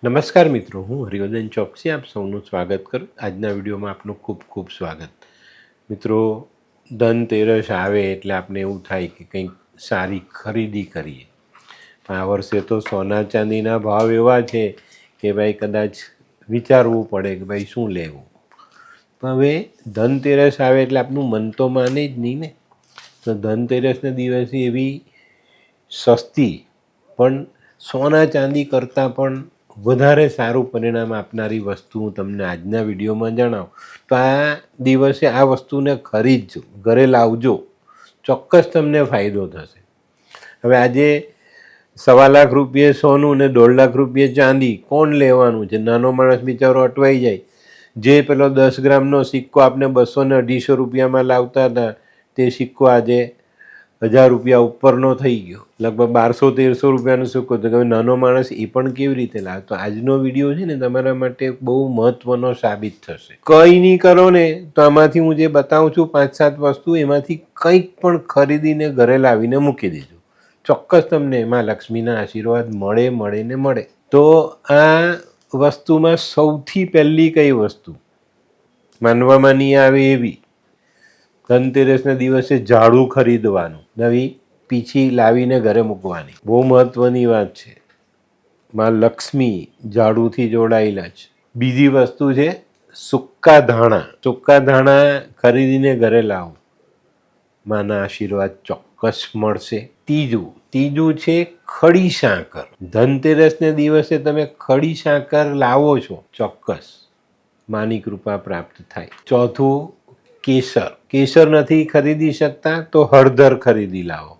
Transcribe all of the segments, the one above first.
નમસ્કાર મિત્રો, હું હરિવર્ધન ચોકસી આપ સૌનું સ્વાગત કરું. આજના વિડીયોમાં આપનું ખૂબ ખૂબ સ્વાગત. મિત્રો, ધનતેરસ આવે એટલે આપણે એવું થાય કે કંઈક સારી ખરીદી કરીએ. પણ આ વર્ષે તો સોના ચાંદીના ભાવ એવા છે કે ભાઈ કદાચ વિચારવું પડે કે ભાઈ શું લેવું. પણ હવે ધનતેરસ આવે એટલે આપણું મન તો માને જ નહીં ને. તો ધનતેરસના દિવસે એવી સસ્તી પણ સોના ચાંદી કરતાં પણ વધારે સારું પરિણામ આપનારી વસ્તુ હું તમને આજના વિડીયોમાં જણાવું. તો આ દિવસે આ વસ્તુને ખરીદજો, ઘરે લાવજો, ચોક્કસ તમને ફાયદો થશે. હવે આજે 1.25 લાખ રૂપિયે સોનું ને 1.5 લાખ રૂપિયે ચાંદી કોણ લેવાનું છે? નાનો માણસ બિચારો અટવાઈ જાય. જે પેલો 10 ગ્રામનો સિક્કો આપણે 200 ને 250 રૂપિયામાં લાવતા હતા, તે સિક્કો આજે 1000 રૂપિયા ઉપરનો થઈ ગયો. લગભગ 1200-1300 રૂપિયાનો સિક્કો. તો નાનો માણસ એ પણ કેવી રીતે લાવે? તો આજનો વિડીયો છે ને તમારા માટે બહુ મહત્વનો સાબિત થશે. કંઈ નહીં કરો ને તો આમાંથી હું જે બતાવું છું 5-7 વસ્તુ, એમાંથી કંઈક પણ ખરીદીને ઘરે લાવીને મૂકી દેજો. ચોક્કસ તમને એમાં લક્ષ્મીના આશીર્વાદ મળે ને મળે. તો આ વસ્તુમાં સૌથી પહેલી કઈ વસ્તુ માનવામાં નહીં આવે એવી, ધનતેરસના દિવસે ઝાડુ ખરીદવાનું, નવી પીછી લાવીને ઘરે મૂકવાની. બહુ મહત્વની વાત છે. માં લક્ષ્મી ઝાડુથી જોડાયેલા છે. બીજી વસ્તુ છે સૂકા ધાણા. સૂકા ધાણા ખરીદીને ઘરે લાવો, માના આશીર્વાદ ચોક્કસ મળશે. ત્રીજું છે ખડી સાકર. ધનતેરસને દિવસે તમે ખડી સાકર લાવો છો, ચોક્કસ માની કૃપા પ્રાપ્ત થાય. ચોથું કેસર નથી ખરીદી શકતા તો હળદર ખરીદી લાવો,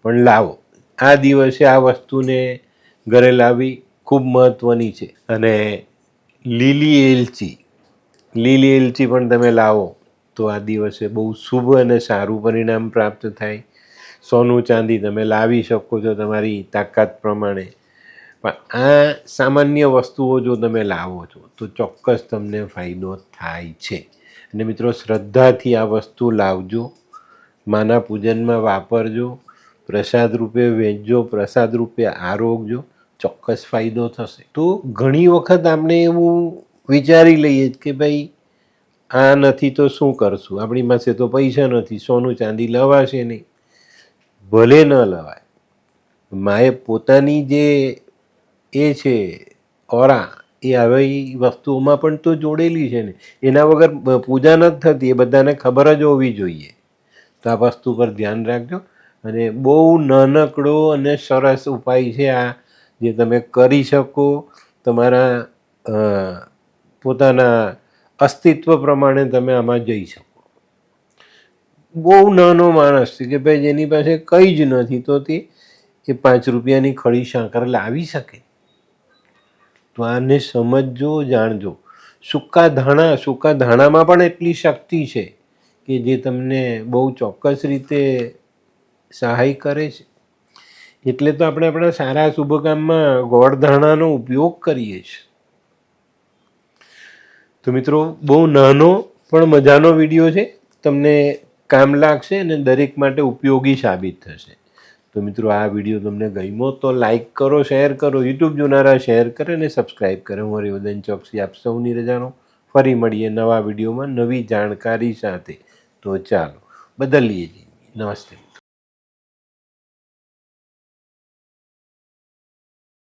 પણ લાવો. આ દિવસે આ વસ્તુને ઘરે લાવવી ખૂબ મહત્વની છે. અને લીલી એલચી પણ તમે લાવો તો આ દિવસે બહુ શુભ અને સારું પરિણામ પ્રાપ્ત થાય. સોનું ચાંદી તમે લાવી શકો છો તમારી તાકાત પ્રમાણે, પણ આ સામાન્ય વસ્તુઓ જો તમે લાવો છો તો ચોક્કસ તમને ફાયદો થાય છે. અને મિત્રો, શ્રદ્ધાથી આ વસ્તુ લાવજો, માના પૂજનમાં વાપરજો, પ્રસાદ રૂપે વેચજો, પ્રસાદ રૂપે આરોગજો, ચોક્કસ ફાયદો થશે. તો ઘણી વખત આપણે એવું વિચારી લઈએ કે ભાઈ આ નથી તો શું કરશું, આપણી પાસે તો પૈસા નથી, સોનું ચાંદી લવાશે નહીં. ભલે ન લવાય, માએ પોતાની જે એ છે ઓરા, એ આવી વસ્તુઓમાં પણ તો જોડેલી છે ને. એના વગર પૂજા નથી થતી, એ બધાને ખબર જ હોવી જોઈએ. તો આ વસ્તુ પર ધ્યાન રાખજો. અને બહુ નાનકડો અને સરસ ઉપાય છે આ, જે તમે કરી શકો. તમારા પોતાના અસ્તિત્વ પ્રમાણે તમે આમાં જઈ શકો. બહુ નાનો માણસ છે કે ભાઈ જેની પાસે કંઈ જ નથી, તો તે 5 રૂપિયાની ખડી સાકર લાવી શકે. તો આને સમજજો, જાણજો. સૂકા ધાણામાં પણ એટલી શક્તિ છે કે જે તમને બહુ ચોક્કસ રીતે સહાય કરે છે. એટલે તો આપણે આપણા સારા શુભ કામમાં ગોળ ધાણાનો ઉપયોગ કરીએ છીએ. તો મિત્રો, બહુ નાનો પણ મજાનો વિડીયો છે, તમને કામ લાગશે અને દરેક માટે ઉપયોગી સાબિત થશે. તો મિત્રો, આ વિડીયો તમને ગમ્યો તો લાઈક કરો, શેર કરો, યુટ્યુબ જોનારા શેર કરે અને સબસ્ક્રાઈબ કરે. હું હરિવર્ધન ચોકસી આપ સૌની રજાનો. ફરી મળીએ નવા વિડીયોમાં નવી જાણકારી સાથે. તો ચાલો બદલીએ જઈએ. નમસ્તે.